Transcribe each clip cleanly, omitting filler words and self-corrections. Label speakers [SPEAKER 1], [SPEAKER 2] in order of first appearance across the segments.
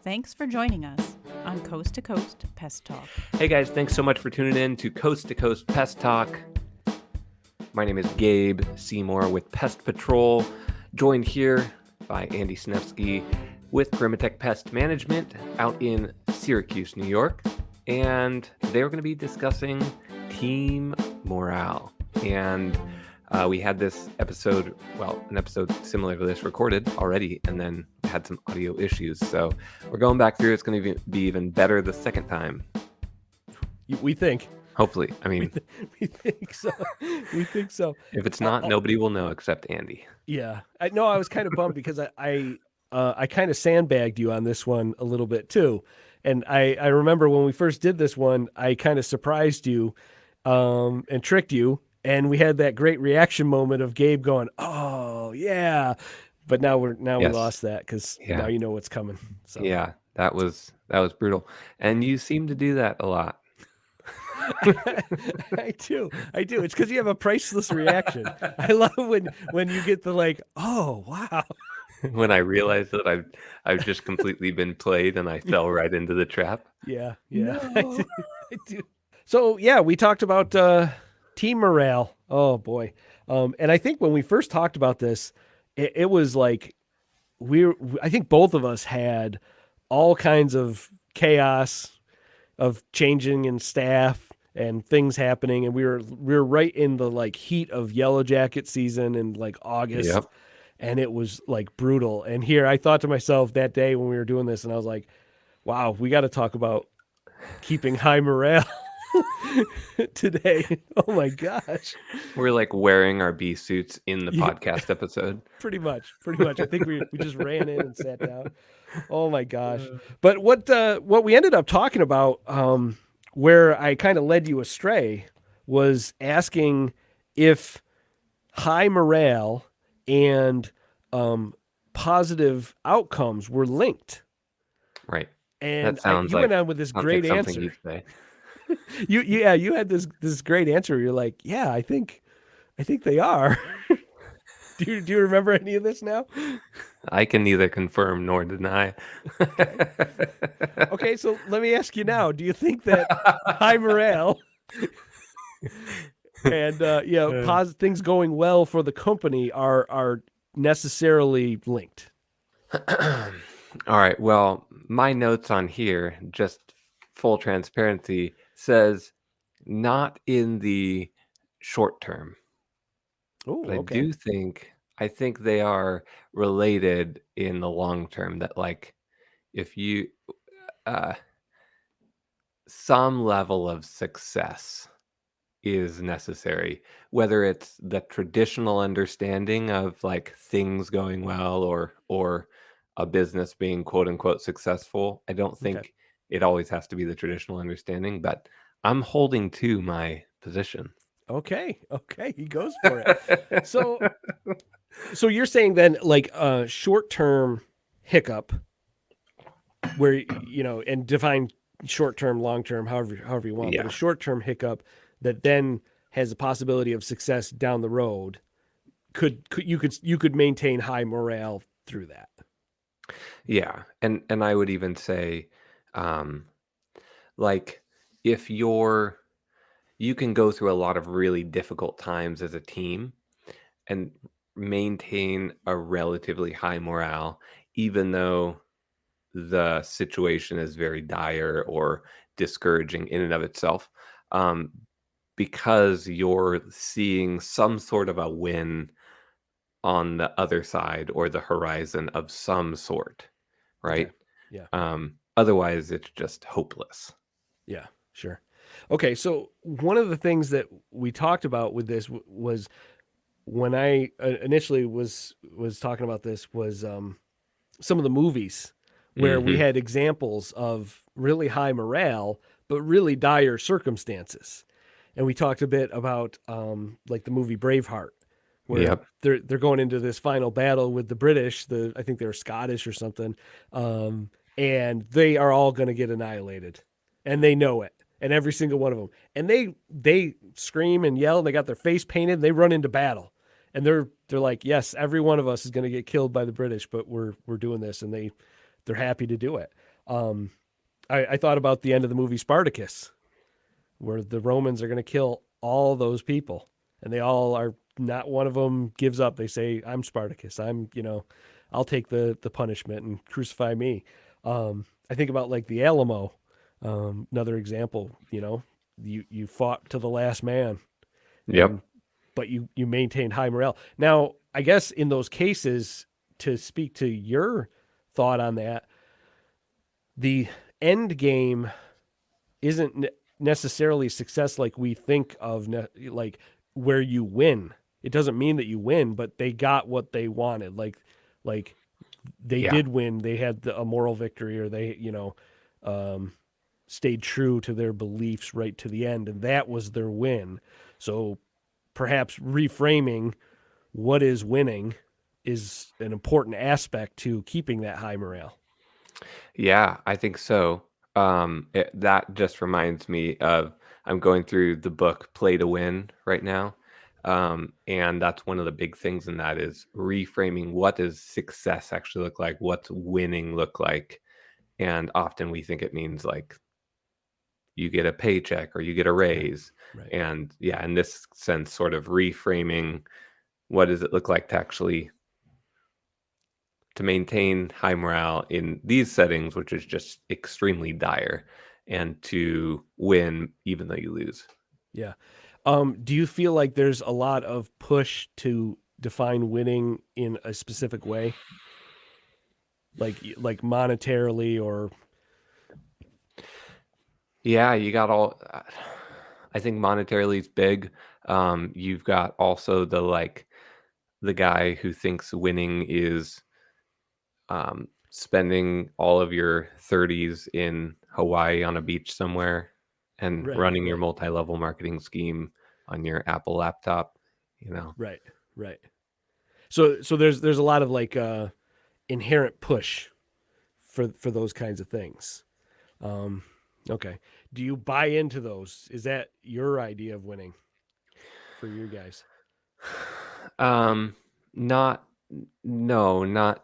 [SPEAKER 1] Thanks for joining us on Coast to Coast Pest Talk.
[SPEAKER 2] Hey guys, thanks so much for tuning in to Coast Pest Talk. My name is Gabe Seymour with Pest Patrol, joined here by Andy Snefsky with Grimatech Pest Management out in Syracuse, New York. And they're going to be discussing team morale. And we had this episode, an episode similar to this recorded already, and then had some audio issues. So we're going back through. It's going to be even better the second time.
[SPEAKER 3] We think.
[SPEAKER 2] Hopefully. I mean,
[SPEAKER 3] we think so. We think so.
[SPEAKER 2] If it's not, nobody will know except Andy.
[SPEAKER 3] Yeah. I was kind of bummed because I kind of sandbagged you on this one a little bit too. And I remember when we first did this one, I kind of surprised you and tricked you. And we had that great reaction moment of Gabe going, "Oh yeah," but now we lost that because now you know what's coming. So.
[SPEAKER 2] Yeah, that was brutal, and you seem to do that a lot.
[SPEAKER 3] I do. It's because you have a priceless reaction. I love when you get the like, "Oh wow."
[SPEAKER 2] When I realized that I've just completely been played and I fell right into the trap.
[SPEAKER 3] Yeah.
[SPEAKER 1] No.
[SPEAKER 3] I do. So yeah, we talked about team morale. Oh boy. And I think when we first talked about this, it was like I think both of us had all kinds of chaos of changing in staff and things happening. And we were right in the like heat of Yellow Jacket season in like August.
[SPEAKER 2] Yep.
[SPEAKER 3] And it was like brutal. And here I thought to myself that day when we were doing this, and I was like, wow, we got to talk about keeping high morale today. Oh my gosh.
[SPEAKER 2] We're like wearing our bee suits in the podcast episode.
[SPEAKER 3] Pretty much. I think we just ran in and sat down. Oh my gosh. But what we ended up talking about, where I kind of led you astray, was asking if high morale and positive outcomes were linked.
[SPEAKER 2] Right.
[SPEAKER 3] And you went on with this great answer. You had this great answer. You're like, yeah, I think they are. Do you remember any of this now?
[SPEAKER 2] I can neither confirm nor deny.
[SPEAKER 3] Okay, so let me ask you now. Do you think that high morale and things going well for the company are necessarily linked?
[SPEAKER 2] All right. Well, my notes on here, just full transparency, says not in the short term.
[SPEAKER 3] Oh,
[SPEAKER 2] okay. I think they are related in the long term. That like, if you some level of success is necessary, whether it's the traditional understanding of like things going well or a business being quote unquote successful. I don't think it always has to be the traditional understanding, but I'm holding to my position.
[SPEAKER 3] Okay, he goes for it. So you're saying then like a short-term hiccup where, and define short-term, long-term, however you want, but a short-term hiccup that then has a possibility of success down the road, you could maintain high morale through that.
[SPEAKER 2] Yeah. And I would even say, like if you can go through a lot of really difficult times as a team and maintain a relatively high morale, even though the situation is very dire or discouraging in and of itself, because you're seeing some sort of a win on the other side or the horizon of some sort, right?
[SPEAKER 3] Okay. Yeah.
[SPEAKER 2] Otherwise, it's just hopeless.
[SPEAKER 3] Yeah, sure. Okay, so one of the things that we talked about with this was when I initially was talking about this was some of the movies where we had examples of really high morale but really dire circumstances, and we talked a bit about like the movie Braveheart, where they're going into this final battle with the British. I think they're Scottish or something, and they are all going to get annihilated, and they know it. And every single one of them, and they scream and yell, and they got their face painted. And they run into battle, and they're like, yes, every one of us is going to get killed by the British, but we're doing this, and they're happy to do it. Um, I thought about the end of the movie Spartacus, where the Romans are going to kill all those people, and they all are. Not one of them gives up. They say, "I'm Spartacus. I'll take the punishment and crucify me." I think about like the Alamo, another example. You fought to the last man,
[SPEAKER 2] Yep.
[SPEAKER 3] but you maintained high morale. Now, I guess in those cases, to speak to your thought on that, the end game isn't necessarily success like we think of, like where you win. It doesn't mean that you win, but they got what they wanted. Like they
[SPEAKER 2] Yeah.
[SPEAKER 3] did win. They had a moral victory, or they, stayed true to their beliefs right to the end, and that was their win. So perhaps reframing what is winning is an important aspect to keeping that high morale.
[SPEAKER 2] Yeah, I think so. That just reminds me of I'm going through the book Play to Win right now. And that's one of the big things in that is reframing what does success actually look like? What's winning look like? And often we think it means like you get a paycheck or you get a raise.
[SPEAKER 3] Right.
[SPEAKER 2] And yeah, in this sense, sort of reframing what does it look like to actually to maintain high morale in these settings, which is just extremely dire, and to win even though you lose.
[SPEAKER 3] Yeah. Do you feel like there's a lot of push to define winning in a specific way? Like monetarily or
[SPEAKER 2] Yeah, you got all. I think monetarily is big. You've got also the guy who thinks winning is spending all of your 30s in Hawaii on a beach somewhere and
[SPEAKER 3] Right,
[SPEAKER 2] running your
[SPEAKER 3] right.
[SPEAKER 2] multi-level marketing scheme on your Apple laptop.
[SPEAKER 3] Right, right. So there's a lot of like inherent push for those kinds of things. Okay. Do you buy into those? Is that your idea of winning for you guys?
[SPEAKER 2] Um, not no, not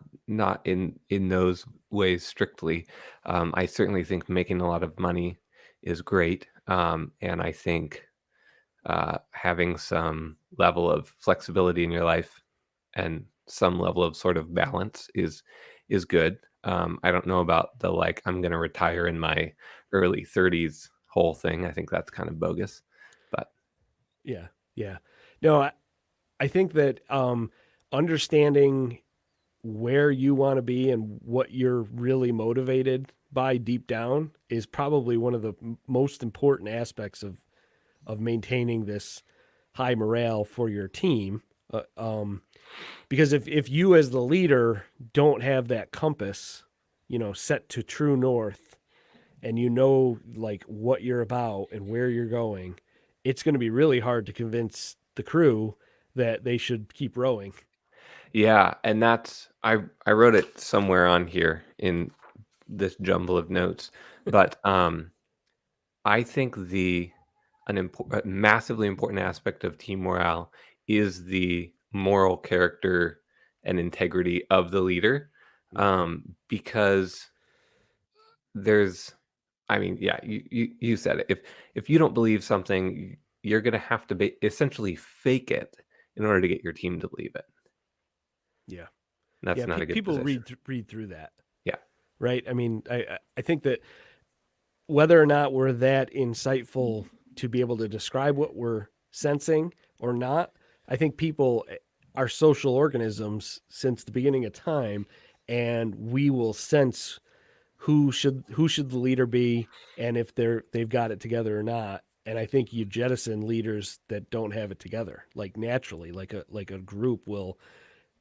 [SPEAKER 2] in those ways strictly. I certainly think making a lot of money is great. And I think having some level of flexibility in your life and some level of sort of balance is good. I don't know about the like I'm going to retire in my early 30s whole thing. I think that's kind of bogus. But
[SPEAKER 3] Yeah, yeah. No, I think that understanding where you want to be and what you're really motivated by deep down is probably one of the most important aspects of maintaining this high morale for your team. Because if you as the leader don't have that compass, set to true north, and like what you're about and where you're going, it's going to be really hard to convince the crew that they should keep rowing.
[SPEAKER 2] yeah, and that's I wrote it somewhere on here in this jumble of notes, but I think a massively important aspect of team morale is the moral character and integrity of the leader, because there's, I mean, yeah, you said it. If you don't believe something, you're gonna have to essentially fake it in order to get your team to believe it.
[SPEAKER 3] Yeah.
[SPEAKER 2] And that's
[SPEAKER 3] Yeah,
[SPEAKER 2] not a good
[SPEAKER 3] people
[SPEAKER 2] position.
[SPEAKER 3] read through that,
[SPEAKER 2] Yeah.
[SPEAKER 3] right? I mean, I think that whether or not we're that insightful to be able to describe what we're sensing or not, I think people are social organisms since the beginning of time, and we will sense who should the leader be, and if they've got it together or not. And I think you jettison leaders that don't have it together, like naturally, like a group will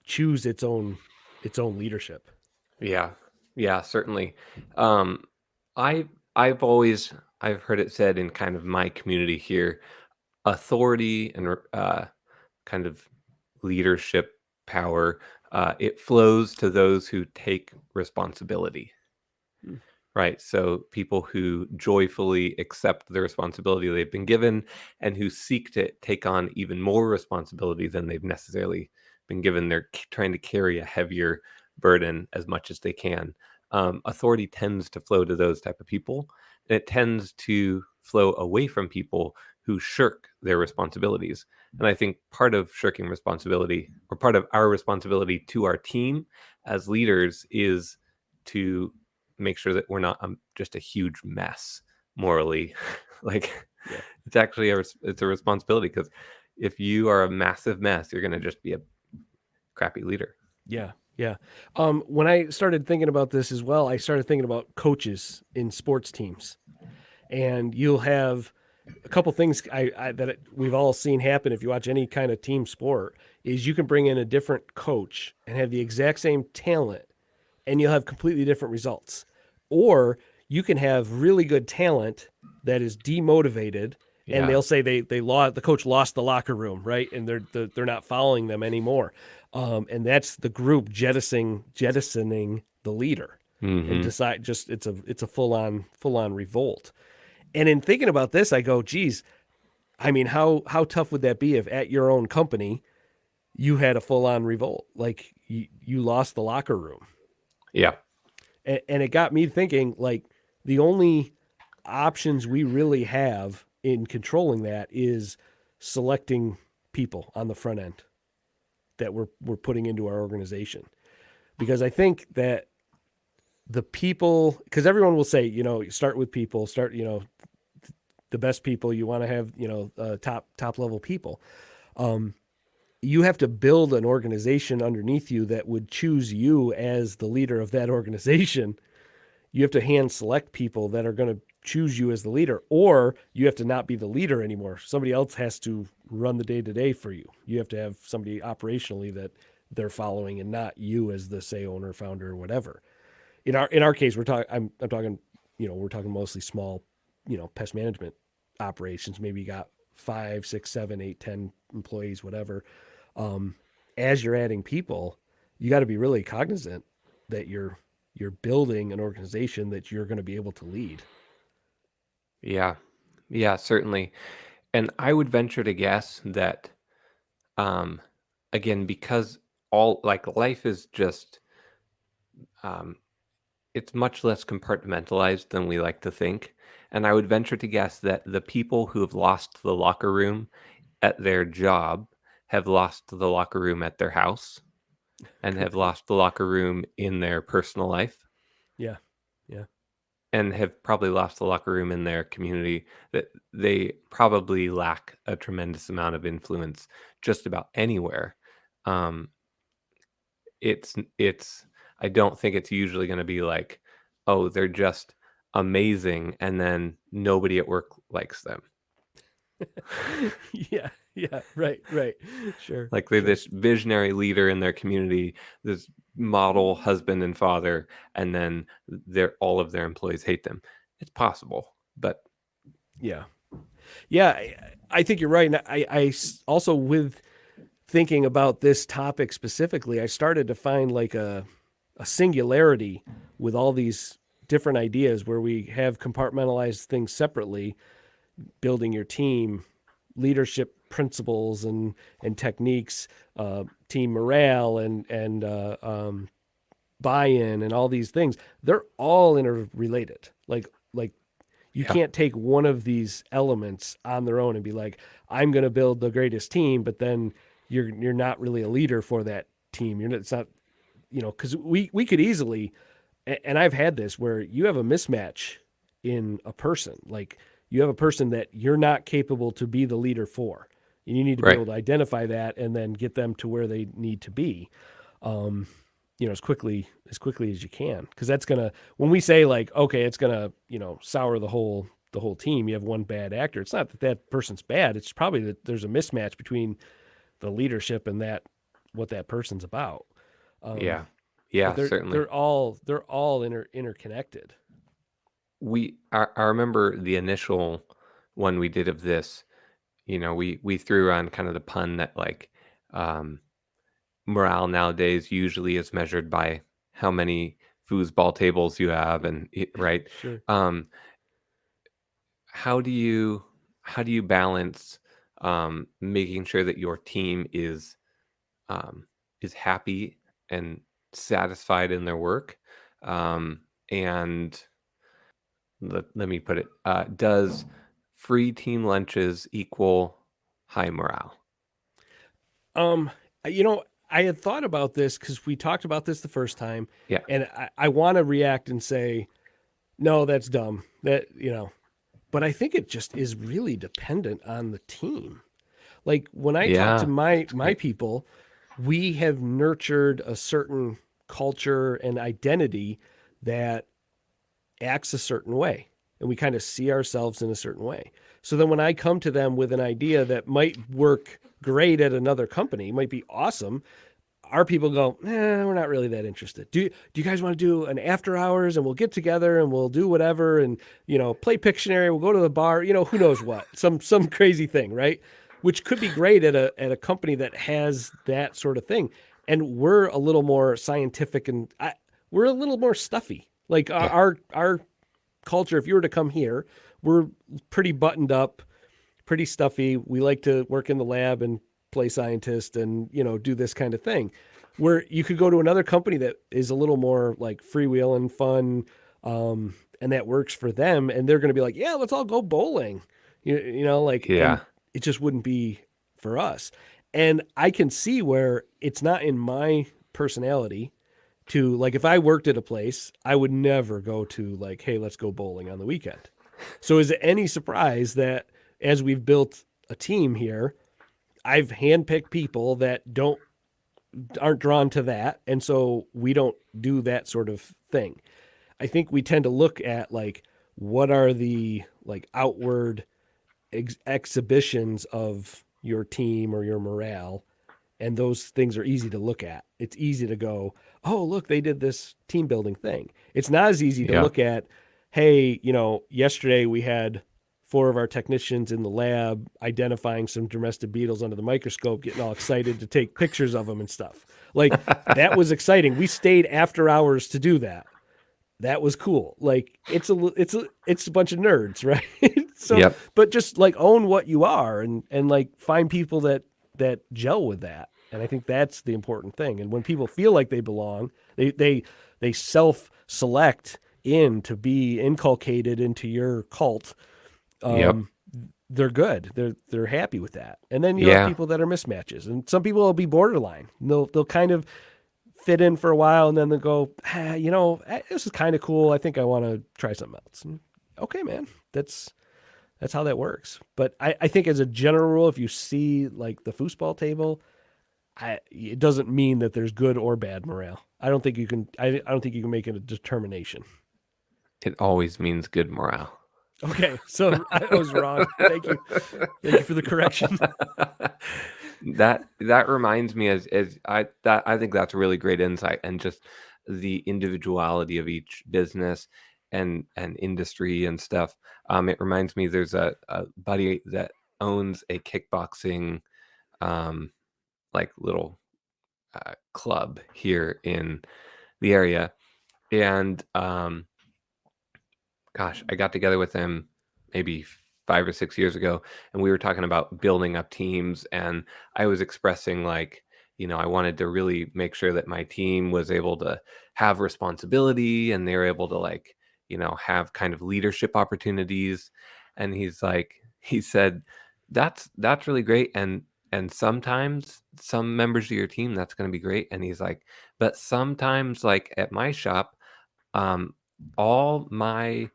[SPEAKER 3] choose its own leadership.
[SPEAKER 2] Yeah. Yeah, certainly. Um, I I've heard it said in kind of my community here, authority and kind of leadership power, it flows to those who take responsibility.
[SPEAKER 3] Hmm.
[SPEAKER 2] Right. So people who joyfully accept the responsibility they've been given and who seek to take on even more responsibility than they've necessarily been given, they're trying to carry a heavier burden as much as they can. authority tends to flow to those type of people, and it tends to flow away from people who shirk their responsibilities. And I think part of shirking responsibility, or part of our responsibility to our team as leaders, is to make sure that we're not just a huge mess morally. Like,
[SPEAKER 3] Yeah.
[SPEAKER 2] it's actually it's a responsibility, because if you are a massive mess, you're going to just be a crappy leader.
[SPEAKER 3] Yeah. Yeah. When I started thinking about this as well, I started thinking about coaches in sports teams, and you'll have a couple things that we've all seen happen if you watch any kind of team sport is you can bring in a different coach and have the exact same talent, and you'll have completely different results. Or you can have really good talent that is demotivated, and they'll say the coach lost the locker room, right? And they're not following them anymore. And that's the group jettisoning the leader, and decide it's a full on revolt. And in thinking about this, I go, geez, I mean, how tough would that be if at your own company you had a full on revolt, like you lost the locker room?
[SPEAKER 2] Yeah.
[SPEAKER 3] And it got me thinking, like, the only options we really have in controlling that is selecting people on the front end that we're putting into our organization. Because I think that the people, because everyone will say, start with people, the best people, you want to have, top level people. You have to build an organization underneath you that would choose you as the leader of that organization. You have to hand select people that are going to choose you as the leader, or you have to not be the leader anymore. Somebody else has to run the day-to-day for you. You have to have somebody operationally that they're following, and not you as the, say, owner, founder, or whatever. In our case, we're talking mostly small, pest management operations. Maybe you got 5, 6, 7, 8, 10 employees, whatever. As you're adding people, you got to be really cognizant that you're building an organization that you're going to be able to lead.
[SPEAKER 2] Yeah. Yeah, certainly. And I would venture to guess that, again, because life is just, it's much less compartmentalized than we like to think. And I would venture to guess that the people who have lost the locker room at their job have lost the locker room at their house, and have lost the locker room in their personal life.
[SPEAKER 3] Yeah. Yeah.
[SPEAKER 2] And have probably lost the locker room in their community, that they probably lack a tremendous amount of influence just about anywhere. It's I don't think it's usually going to be like, oh, they're just amazing, and then nobody at work likes them.
[SPEAKER 3] Yeah. Right. Sure.
[SPEAKER 2] Like they're this visionary leader in their community, this model husband and father, and then all of their employees hate them. It's possible, but
[SPEAKER 3] Yeah. I think you're right. And I also, with thinking about this topic specifically, I started to find like a singularity with all these different ideas where we have compartmentalized things separately, building your team, leadership principles and techniques, team morale and buy-in and all these things. They're all interrelated. Like you can't take one of these elements on their own and be like, I'm going to build the greatest team, but then you're not really a leader for that team. It's not, because we could easily, and I've had this where you have a mismatch in a person. Like, you have a person that you're not capable to be the leader for, and you need to be able to identify that and then get them to where they need to be, as quickly as you can. Because that's gonna, when we say like, okay, it's gonna, sour the whole team. You have one bad actor. It's not that person's bad. It's probably that there's a mismatch between the leadership and what that person's about.
[SPEAKER 2] Yeah, certainly.
[SPEAKER 3] They're all interconnected.
[SPEAKER 2] I remember the initial one we did of this, we threw around kind of the pun that like, morale nowadays usually is measured by how many foosball tables you have, and right.
[SPEAKER 3] Sure.
[SPEAKER 2] How do you balance making sure that your team is happy and satisfied in their work, And let me put it, does free team lunches equal high morale?
[SPEAKER 3] Um, you know, I had thought about this because we talked about this the first time,
[SPEAKER 2] Yeah.
[SPEAKER 3] and I want to react and say, no, that's dumb. But I think it just is really dependent on the team. Like when I talk to
[SPEAKER 2] Yeah.
[SPEAKER 3] my
[SPEAKER 2] Right.
[SPEAKER 3] people, we have nurtured a certain culture and identity that acts a certain way, and we kind of see ourselves in a certain way. So then when I come to them with an idea that might work great at another company, might be awesome, our people go, we're not really that interested. Do you guys want to do an after hours and we'll get together and we'll do whatever and play Pictionary, we'll go to the bar, who knows what. Some crazy thing, right? Which could be great at a company that has that sort of thing. And we're a little more scientific and we're a little more stuffy. Like
[SPEAKER 2] Yeah.
[SPEAKER 3] our culture, if you were to come here, we're pretty buttoned up, pretty stuffy. We like to work in the lab and play scientist and, do this kind of thing. Where you could go to another company that is a little more like freewheeling, fun, and that works for them. And they're going to be like, yeah, let's all go bowling. And
[SPEAKER 2] Yeah.
[SPEAKER 3] it just wouldn't be for us. And I can see where it's not in my personality to like, if I worked at a place, I would never go to like, hey, let's go bowling on the weekend. So is it any surprise that as we've built a team here, I've handpicked people that aren't drawn to that, and so we don't do that sort of thing. I think we tend to look at like what are the like outward exhibitions of your team or your morale, and those things are easy to look at. It's easy to go, oh, look, they did this team building thing. It's not as easy to
[SPEAKER 2] Yeah.
[SPEAKER 3] look at, hey, yesterday we had 4 of our technicians in the lab identifying some domestic beetles under the microscope, getting all excited to take pictures of them and stuff. Like that was exciting. We stayed after hours to do that. That was cool. Like it's a bunch of nerds, right? So,
[SPEAKER 2] Yep.
[SPEAKER 3] but just like own what you are and like find people that gel with that. And I think that's the important thing. And when people feel like they belong, they self select in to be inculcated into your cult.
[SPEAKER 2] Yep.
[SPEAKER 3] They're good. They're happy with that. And then you have
[SPEAKER 2] Yeah.
[SPEAKER 3] people that are mismatches, and some people will be borderline. They'll kind of fit in for a while, and then they'll go, this is kind of cool. I think I want to try something else. And, okay, man, that's how that works. But I think as a general rule, if you see like the foosball table, it doesn't mean that there's good or bad morale. I don't think you can. I don't think you can make it a determination.
[SPEAKER 2] It always means good morale.
[SPEAKER 3] Okay, so I was wrong. Thank you for the correction.
[SPEAKER 2] That reminds me I think that's a really great insight, and just the individuality of each business and industry and stuff. It reminds me there's a buddy that owns a kickboxing like little club here in the area, and gosh, I got together with him maybe 5 or 6 years ago, and we were talking about building up teams. And I was expressing like, I wanted to really make sure that my team was able to have responsibility and they were able to like, have kind of leadership opportunities. And he said, that's really great. And sometimes some members of your team, that's going to be great. And he's like, but sometimes like at my shop, all my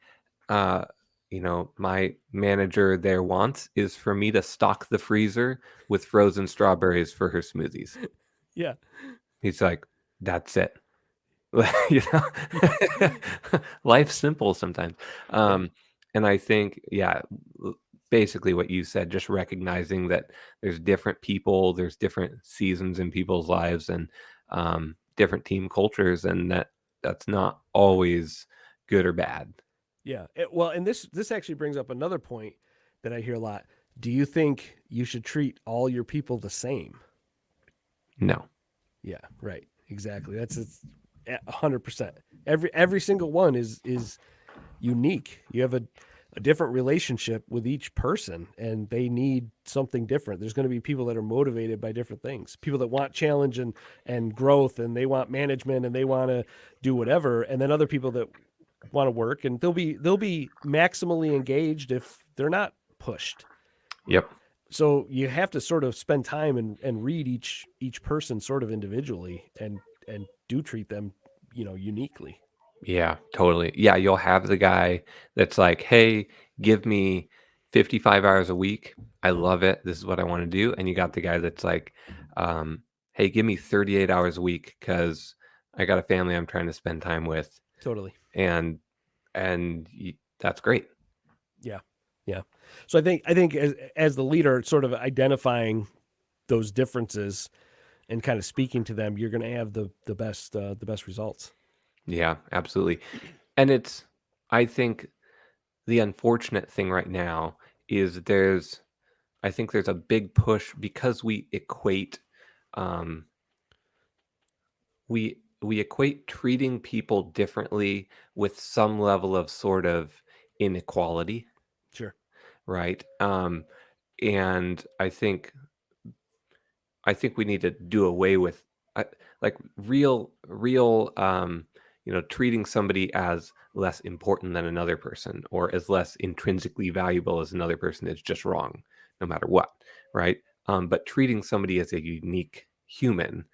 [SPEAKER 2] my manager there wants is for me to stock the freezer with frozen strawberries for her smoothies.
[SPEAKER 3] Yeah.
[SPEAKER 2] He's like, that's it. you know Life's simple sometimes. And I think, yeah, basically what you said, just recognizing that there's different people, there's different seasons in people's lives, and different team cultures, and that's not always good or bad.
[SPEAKER 3] Yeah. Well, and this actually brings up another point that I hear a lot. Do you think you should treat all your people the same?
[SPEAKER 2] No.
[SPEAKER 3] Yeah, right. Exactly. That's 100%. Every single one is unique. You have a different relationship with each person, and they need something different. There's going to be people that are motivated by different things, people that want challenge and growth, and they want management, and they want to do whatever. And then other people that want to work, and they'll be maximally engaged if they're not pushed.
[SPEAKER 2] Yep.
[SPEAKER 3] So you have to sort of spend time and read each person sort of individually, and do treat them, uniquely.
[SPEAKER 2] Yeah, totally. Yeah, you'll have the guy that's like, "Hey, give me 55 hours a week. I love it. This is what I want to do." And you got the guy that's like, "Hey, give me 38 hours a week because I got a family I'm trying to spend time with."
[SPEAKER 3] Totally.
[SPEAKER 2] And that's great.
[SPEAKER 3] Yeah. Yeah. So I think as the leader, sort of identifying those differences and kind of speaking to them, you're going to have the best results.
[SPEAKER 2] Yeah, absolutely. And I think the unfortunate thing right now is I think there's a big push because um, we equate treating people differently with some level of sort of inequality,
[SPEAKER 3] Sure.
[SPEAKER 2] right? And I think we need to do away with like real treating somebody as less important than another person or as less intrinsically valuable as another person is just wrong, no matter what, right? But treating somebody as a unique human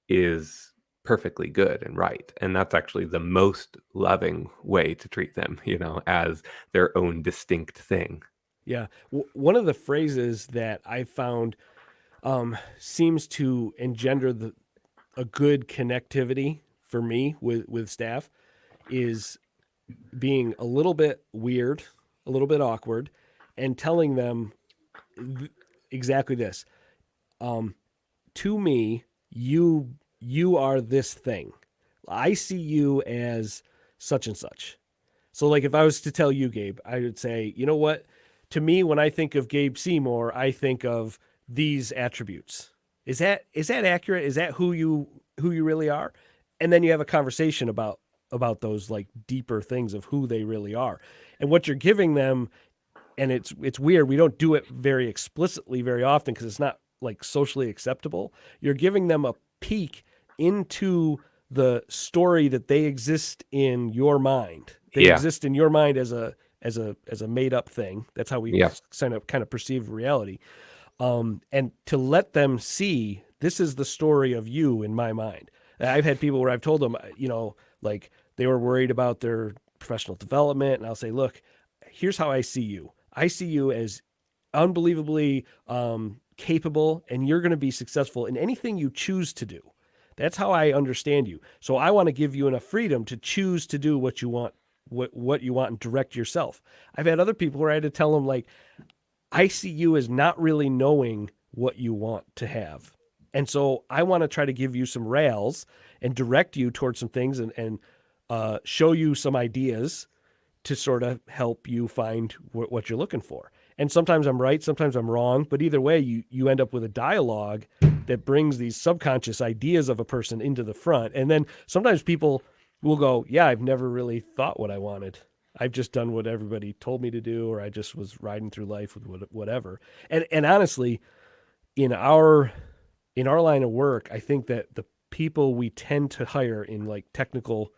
[SPEAKER 2] is perfectly good and right, and that's actually the most loving way to treat them, as their own distinct thing.
[SPEAKER 3] Yeah. One of the phrases that I found seems to engender a good connectivity for me with staff is being a little bit weird, a little bit awkward, and telling them exactly this. To me, you are this thing. I see you as such and such. So like if I was to tell you, Gabe, I would say, you know what? To me, when I think of Gabe Seymour, I think of these attributes. Is that accurate? Is that who you really are? And then you have a conversation about those like deeper things of who they really are. And what you're giving them, and it's weird, we don't do it very explicitly very often because it's not like socially acceptable. You're giving them a peek into the story that they exist in your mind. They
[SPEAKER 2] Yeah.
[SPEAKER 3] exist in your mind as a made up thing. That's how we
[SPEAKER 2] Yeah.
[SPEAKER 3] kind of perceive reality. And to let them see, this is the story of you in my mind. I've had people where I've told them, like they were worried about their professional development, and I'll say, look, here's how I see you. I see you as unbelievably capable, and you're going to be successful in anything you choose to do. That's how I understand you. So I want to give you enough freedom to choose to do what you want, what you want, and direct yourself. I've had other people where I had to tell them, like, I see you as not really knowing what you want to have. And so I want to try to give you some rails and direct you towards some things and show you some ideas to sort of help you find what you're looking for. And sometimes I'm right, sometimes I'm wrong, but either way, you end up with a dialogue that brings these subconscious ideas of a person into the front. And then sometimes people will go, yeah, I've never really thought what I wanted. I've just done what everybody told me to do, or I just was riding through life with whatever. And honestly, in our line of work, I think that the people we tend to hire in like technical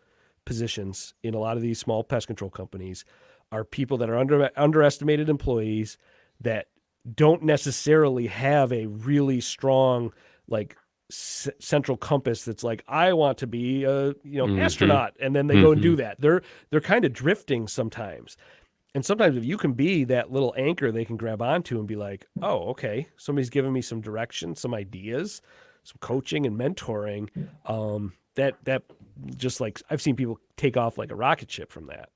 [SPEAKER 3] positions in a lot of these small pest control companies are people that are underestimated employees that don't necessarily have a really strong like central compass that's like, I want to be a astronaut, and then they go and do that. They're kind of drifting sometimes. And sometimes if you can be that little anchor they can grab onto and be like, oh, okay, somebody's giving me some direction, some ideas, some coaching and mentoring, that just like I've seen people take off like a rocket ship from that.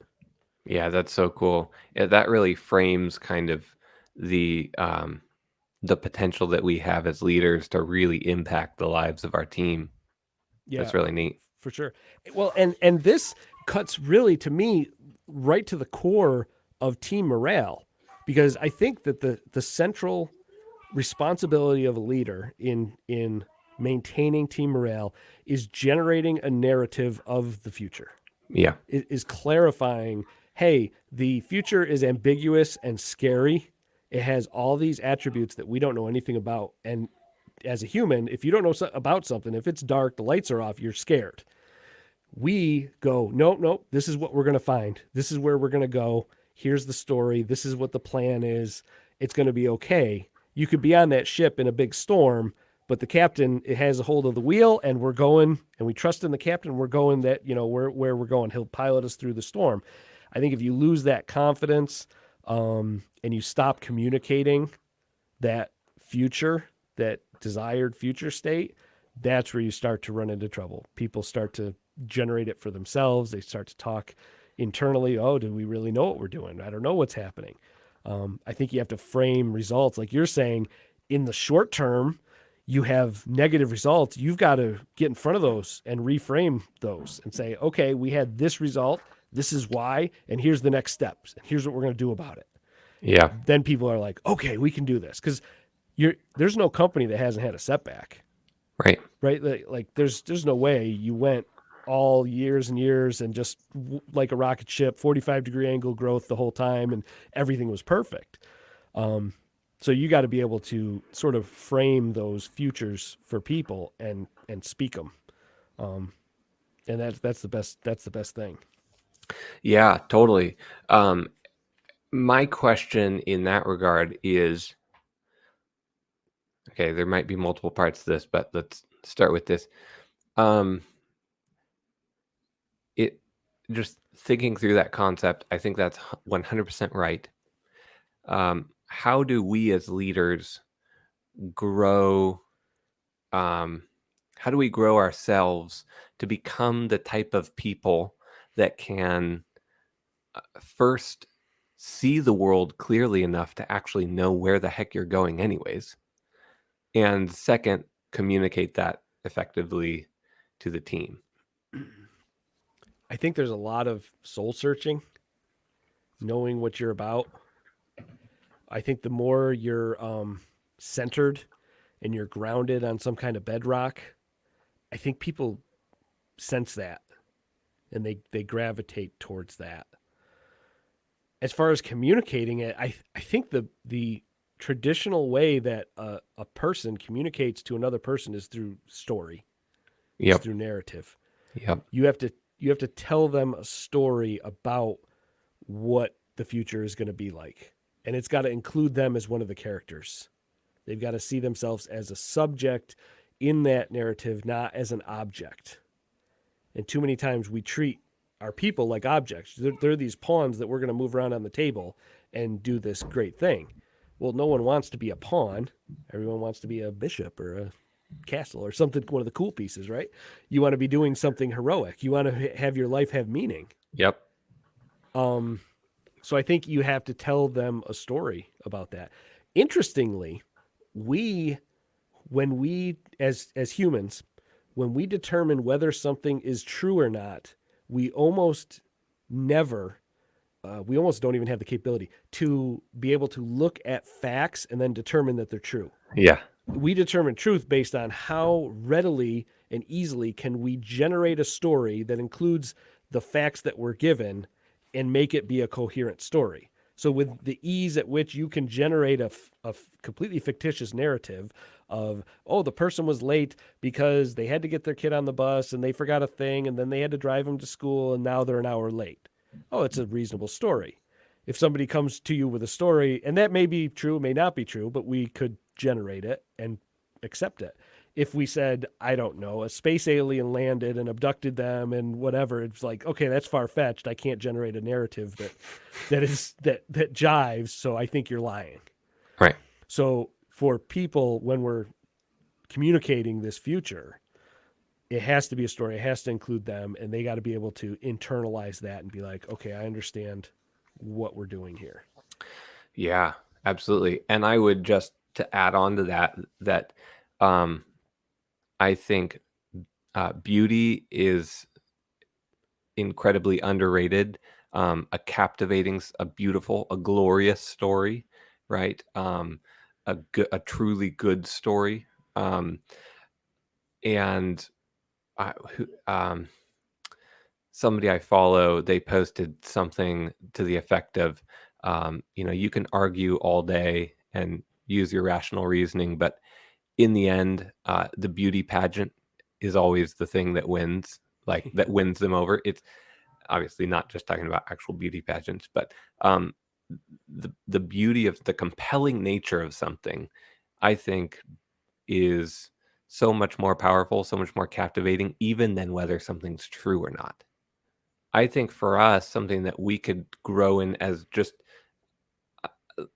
[SPEAKER 2] Yeah, that's so cool. Yeah, that really frames kind of the potential that we have as leaders to really impact the lives of our team.
[SPEAKER 3] Yeah,
[SPEAKER 2] That's really neat.
[SPEAKER 3] for sure. Well, and this cuts really to me right to the core of team morale, because I think that the central responsibility of a leader in maintaining team morale is generating a narrative of the future.
[SPEAKER 2] Yeah.
[SPEAKER 3] It is clarifying hey, the future is ambiguous and scary. It has all these attributes that we don't know anything about. And as a human, if you don't know about something, if it's dark, the lights are off, you're scared. We go, nope, nope, this is what we're going to find. This is where we're going to go. Here's the story. This is what the plan is. It's going to be okay. You could be on that ship in a big storm, but the captain, it has a hold of the wheel, and we're going, and we trust in the captain. We're going that, where we're going. He'll pilot us through the storm. I think if you lose that confidence, and you stop communicating that future, that desired future state, that's where you start to run into trouble. People start to generate it for themselves. They start to talk internally. Oh, do we really know what we're doing? I don't know what's happening. I think you have to frame results. Like you're saying, in the short term, you have negative results. You've got to get in front of those and reframe those and say, okay, we had this result. This is why, and here's the next steps. And here's what we're going to do about it.
[SPEAKER 2] Yeah.
[SPEAKER 3] Then people are like, okay, we can do this. Because there's no company that hasn't had a setback.
[SPEAKER 2] Right.
[SPEAKER 3] Like there's no way you went all years and years and just like a rocket ship, 45-degree angle growth the whole time, and everything was perfect. So you got to be able to sort of frame those futures for people and speak them. And that's the best thing.
[SPEAKER 2] Yeah, totally. My question in that regard is, okay, there might be multiple parts to this, but let's start with this. It just thinking through that concept, I think that's 100% right. How do we as leaders grow? How do we grow ourselves to become the type of people that can first see the world clearly enough to actually know where the heck you're going anyways, and second, communicate that effectively to the team?
[SPEAKER 3] I think there's a lot of soul searching, knowing what you're about. I think the more you're centered and you're grounded on some kind of bedrock, I think people sense that and they gravitate towards that. As far as communicating it, I think the traditional way that a person communicates to another person is through story.
[SPEAKER 2] Yep.
[SPEAKER 3] It's through narrative.
[SPEAKER 2] Yep.
[SPEAKER 3] You have to tell them a story about what the future is going to be like. And it's got to include them as one of the characters. They've got to see themselves as a subject in that narrative, not as an object. And too many times we treat our people like objects. They're these pawns that we're going to move around on the table and do this great thing. Well, no one wants to be a pawn. Everyone wants to be a bishop or a castle or something, one of the cool pieces, right? You want to be doing something heroic. You want to have your life have meaning.
[SPEAKER 2] Yep.
[SPEAKER 3] So I think you have to tell them a story about that. Interestingly, when we as humans, when we determine whether something is true or not, we almost don't even have the capability to be able to look at facts and then determine that they're true.
[SPEAKER 2] Yeah.
[SPEAKER 3] We determine truth based on how readily and easily can we generate a story that includes the facts that we're given and make it be a coherent story. So with the ease at which you can generate a completely fictitious narrative of, oh, the person was late because they had to get their kid on the bus and they forgot a thing and then they had to drive them to school and now they're an hour late. Oh, it's a reasonable story. If somebody comes to you with a story, and that may be true, may not be true, but we could generate it and accept it. If we said, I don't know, a space alien landed and abducted them and whatever, it's like, okay, that's far-fetched. I can't generate a narrative that jives, so I think you're lying.
[SPEAKER 2] Right.
[SPEAKER 3] So for people, when we're communicating this future, it has to be a story. It has to include them, and they got to be able to internalize that and be like, okay, I understand what we're doing here.
[SPEAKER 2] Yeah, absolutely. And I would just to add on to that I think beauty is incredibly underrated. A captivating, a beautiful, a glorious story, right? A truly good story. And somebody I follow, they posted something to the effect of, you can argue all day and use your rational reasoning, but in the end, the beauty pageant is always the thing that wins, like that wins them over. It's obviously not just talking about actual beauty pageants, but the beauty of the compelling nature of something, I think, is so much more powerful, so much more captivating, even than whether something's true or not. I think for us, something that we could grow in as just,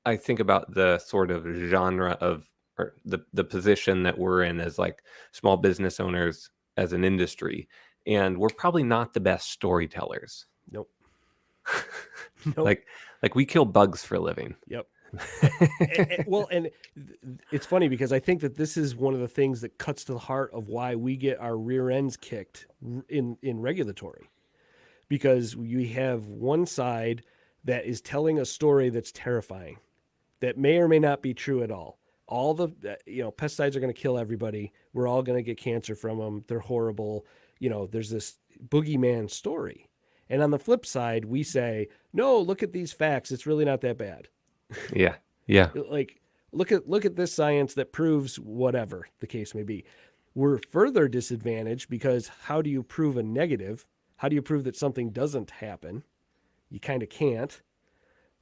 [SPEAKER 2] I think about the sort of genre of, or the position that we're in as like small business owners as an industry, and we're probably not the best storytellers.
[SPEAKER 3] Nope.
[SPEAKER 2] Like we kill bugs for a living.
[SPEAKER 3] Yep. And it's funny because I think that this is one of the things that cuts to the heart of why we get our rear ends kicked in regulatory, because we have one side that is telling a story that's terrifying, that may or may not be true at all. All the pesticides are going to kill everybody. We're all going to get cancer from them. They're horrible. There's this boogeyman story. And on the flip side, we say, no, look at these facts. It's really not that bad.
[SPEAKER 2] Yeah.
[SPEAKER 3] Like, look at this science that proves whatever the case may be. We're further disadvantaged because how do you prove a negative? How do you prove that something doesn't happen? You kind of can't.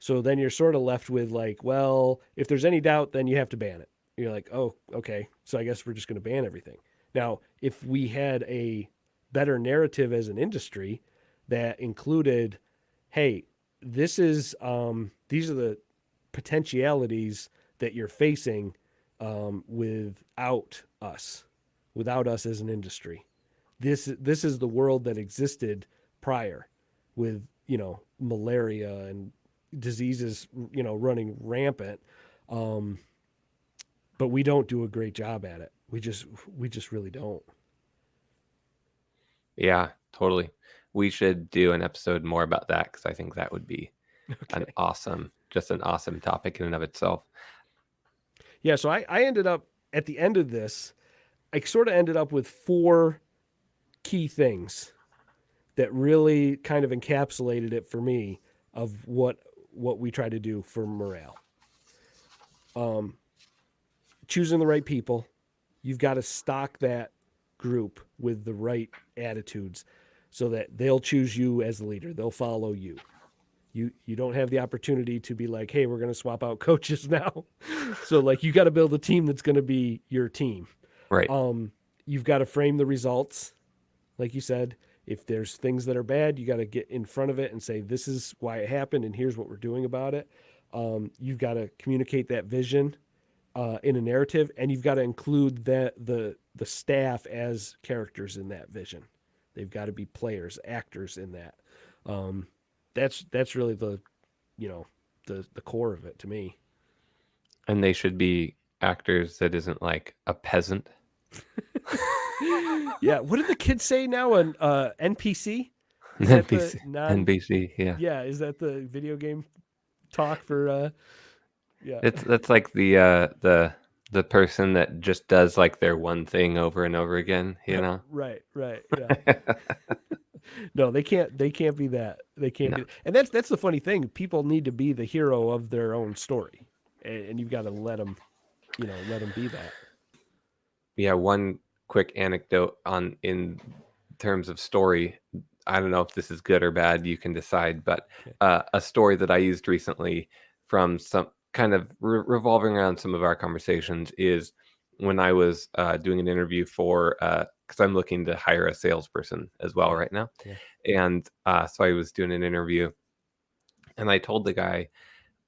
[SPEAKER 3] So then you're sort of left with like, well, if there's any doubt, then you have to ban it. You're like, oh, okay. So I guess we're just going to ban everything. Now, if we had a better narrative as an industry that included, hey, these are the potentialities that you're facing without us as an industry. This is the world that existed prior with, malaria and diseases, running rampant. But we don't do a great job at it. We just really don't.
[SPEAKER 2] Yeah, totally. We should do an episode more about that, because I think that would be an awesome topic in and of itself.
[SPEAKER 3] Yeah, so I ended up at the end of this, I sort of ended up with 4 key things that really kind of encapsulated it for me of what we try to do for morale. Choosing the right people. You've got to stock that group with the right attitudes so that they'll choose you as the leader. They'll follow you. You don't have the opportunity to be like, hey, we're going to swap out coaches now. So like you got to build a team that's going to be your team.
[SPEAKER 2] Right.
[SPEAKER 3] You've got to frame the results. Like you said, if there's things that are bad, you got to get in front of it and say, this is why it happened and here's what we're doing about it. You've got to communicate that vision in a narrative, and you've got to include the staff as characters in that vision. They've got to be players, actors in that. That's really the core of it to me.
[SPEAKER 2] And they should be actors that isn't like a peasant.
[SPEAKER 3] Yeah. What did the kids say now? An NPC?
[SPEAKER 2] NPC. Yeah.
[SPEAKER 3] Yeah. Is that the video game talk for? Yeah.
[SPEAKER 2] That's like the person that just does like their one thing over and over again.
[SPEAKER 3] Right. Yeah. No, they can't be that. They can't be. And that's the funny thing. People need to be the hero of their own story, and you've got to let them be that.
[SPEAKER 2] Yeah. One quick anecdote in terms of story. I don't know if this is good or bad. You can decide. But a story that I used recently from some kind of revolving around some of our conversations is when I was doing an interview for, because I'm looking to hire a salesperson as well right now. Yeah. And so I was doing an interview, and I told the guy,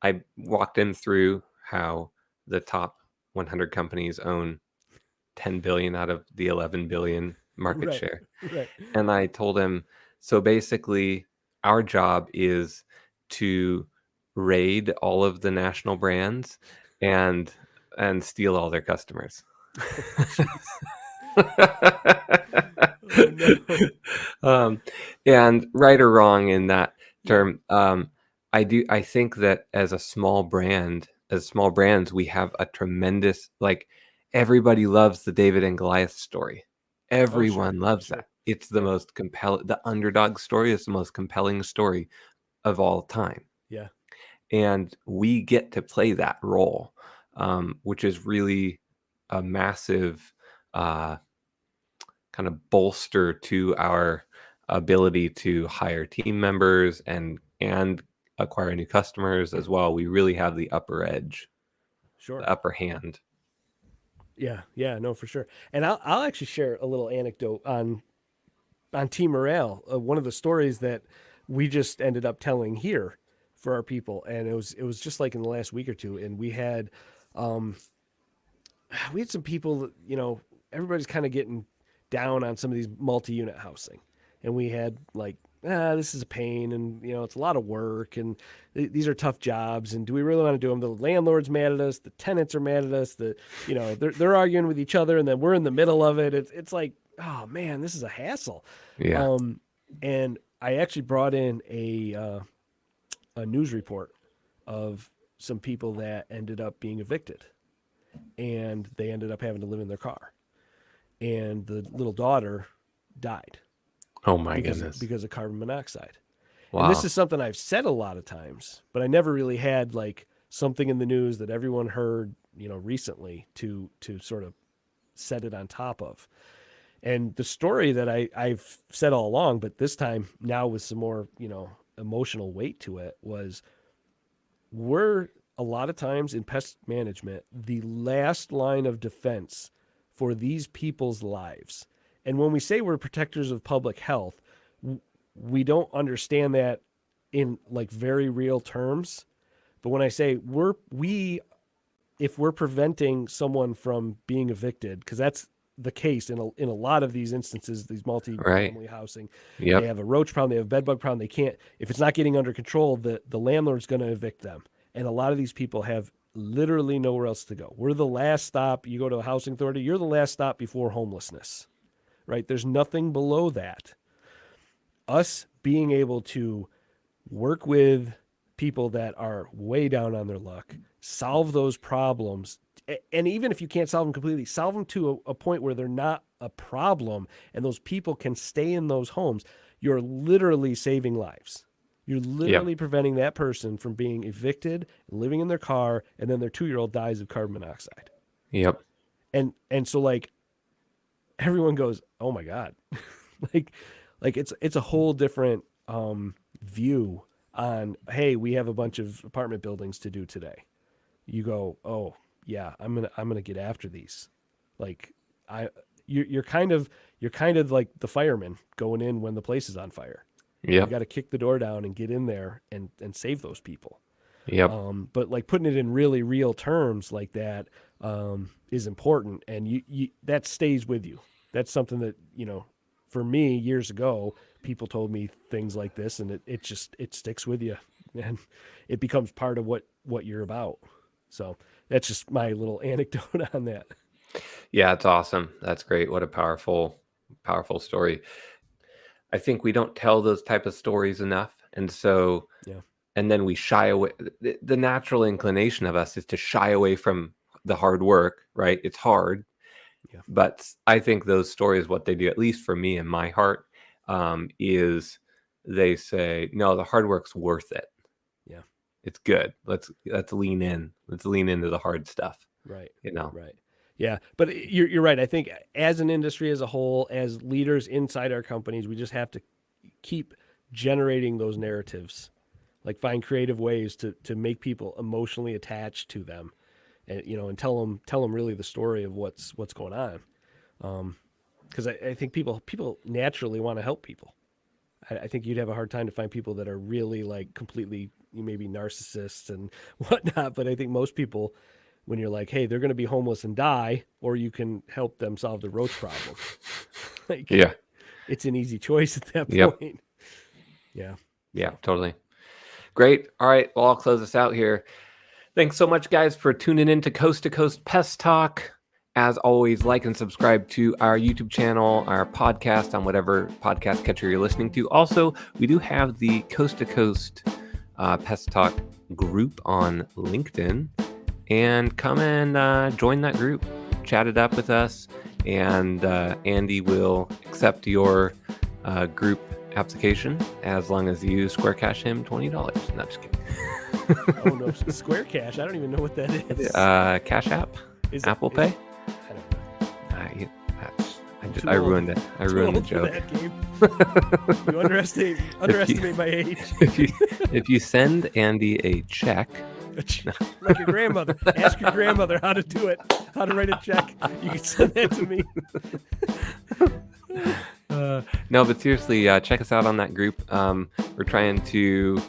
[SPEAKER 2] I walked him through how the top 100 companies own 10 billion out of the 11 billion market share.
[SPEAKER 3] Right.
[SPEAKER 2] And I told him, so basically our job is to raid all of the national brands and steal all their customers.
[SPEAKER 3] Oh, no.
[SPEAKER 2] And right or wrong in that term, I think that as small brands, we have a tremendous, like, everybody loves the David and Goliath story. Everyone loves that. it's the most compelling. The underdog story is the most compelling story of all time.
[SPEAKER 3] Yeah.
[SPEAKER 2] And we get to play that role, which is really a massive kind of bolster to our ability to hire team members and acquire new customers as well. We really have the upper edge,
[SPEAKER 3] Sure.
[SPEAKER 2] the upper hand.
[SPEAKER 3] Yeah. Yeah. No, for sure. And I'll actually share a little anecdote on team morale. One of the stories that we just ended up telling here for our people, and it was just like in the last week or two, and we had some people that, you know, everybody's kind of getting down on some of these multi-unit housing, and we had like, this is a pain, and you know, it's a lot of work, and these are tough jobs, and do we really want to do them? The landlord's mad at us, the tenants are mad at us, you know, they're arguing with each other, and then we're in the middle of it. It's like, oh man, this is a hassle.
[SPEAKER 2] Yeah.
[SPEAKER 3] And I actually brought in a news report of some people that ended up being evicted, and they ended up having to live in their car, and the little daughter died.
[SPEAKER 2] Oh my
[SPEAKER 3] goodness! Because of carbon monoxide.
[SPEAKER 2] Wow.
[SPEAKER 3] And this is something I've said a lot of times, but I never really had like something in the news that everyone heard, you know, recently to sort of set it on top of. And the story that I've said all along, but this time now with some more, you know, emotional weight to it, was we're a lot of times in pest management the last line of defense for these people's lives. And when we say we're protectors of public health, we don't understand that in like very real terms. But when I say if we're preventing someone from being evicted, because that's the case in a lot of these instances, these multi-family housing,
[SPEAKER 2] Yep.
[SPEAKER 3] They have a roach problem, they have a bed bug problem. They can't, if it's not getting under control, the landlord's going to evict them. And a lot of these people have literally nowhere else to go. We're the last stop. You go to a housing authority, you're the last stop before homelessness, right? There's nothing below that. Us being able to work with people that are way down on their luck, solve those problems, and even if you can't solve them completely, solve them to a point where they're not a problem and those people can stay in those homes, you're literally saving lives. You're literally preventing that person from being evicted, living in their car, and then their 2-year-old dies of carbon monoxide.
[SPEAKER 2] Yep.
[SPEAKER 3] And so like everyone goes, oh my God. like it's a whole different view on, hey, we have a bunch of apartment buildings to do today. You go, oh yeah, I'm gonna get after these. Like you're kind of like the fireman going in when the place is on fire.
[SPEAKER 2] Yeah.
[SPEAKER 3] You got to kick the door down and get in there and save those people.
[SPEAKER 2] Yep.
[SPEAKER 3] But like putting it in really real terms like that is important, and you that stays with you. That's something that, you know, for me years ago, people told me things like this, and it sticks with you, and it becomes part of what you're about. So that's just my little anecdote on that.
[SPEAKER 2] Yeah, it's awesome. That's great. What a powerful story. I think we don't tell those type of stories enough. And so, and then we shy away. The natural inclination of us is to shy away from the hard work, right? It's hard. Yeah. But I think those stories, what they do, at least for me in my heart, is they say, no, the hard work's worth it.
[SPEAKER 3] Yeah.
[SPEAKER 2] It's good. Let's lean in. Let's lean into the hard stuff.
[SPEAKER 3] Right.
[SPEAKER 2] You know?
[SPEAKER 3] Right. Yeah. But you're right. I think as an industry as a whole, as leaders inside our companies, we just have to keep generating those narratives, like find creative ways to make people emotionally attached to them, and, you know, and tell them really the story of what's going on. Because I think people naturally want to help people. I think you'd have a hard time to find people that are really like completely maybe narcissists and whatnot. But I think most people, when you're like, hey, they're going to be homeless and die, or you can help them solve the roach problem. Like, yeah, it's an easy choice at that point. Yeah.
[SPEAKER 2] Yeah, totally. Great. All right. Well, I'll close this out here. Thanks so much, guys, for tuning in to Coast Pest Talk. As always, like and subscribe to our YouTube channel, our podcast on whatever podcast catcher you're listening to. Also, we do have the Coast to Coast Pest Talk group on LinkedIn. And come and join that group. Chat it up with us. and Andy will accept your group application as long as you Square Cash him $20. No, just kidding.
[SPEAKER 3] Oh no, Square Cash. I don't even know what that is.
[SPEAKER 2] Cash App,
[SPEAKER 3] Is
[SPEAKER 2] Apple
[SPEAKER 3] it,
[SPEAKER 2] Pay.
[SPEAKER 3] I don't know.
[SPEAKER 2] I ruined it. I
[SPEAKER 3] Too
[SPEAKER 2] ruined the
[SPEAKER 3] old for
[SPEAKER 2] joke.
[SPEAKER 3] that game. You underestimate my age.
[SPEAKER 2] If you send Andy a check,
[SPEAKER 3] Like your grandmother. Ask your grandmother how to do it, how to write a check. You can send that to me.
[SPEAKER 2] no, but seriously, check us out on that group. We're trying to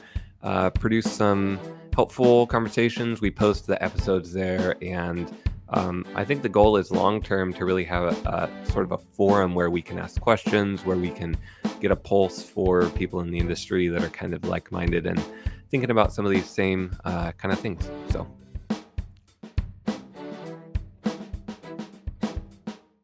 [SPEAKER 2] produce some helpful conversations. We post the episodes there, and I think the goal is long-term to really have a sort of a forum where we can ask questions, where we can get a pulse for people in the industry that are kind of like-minded and thinking about some of these same kind of things. So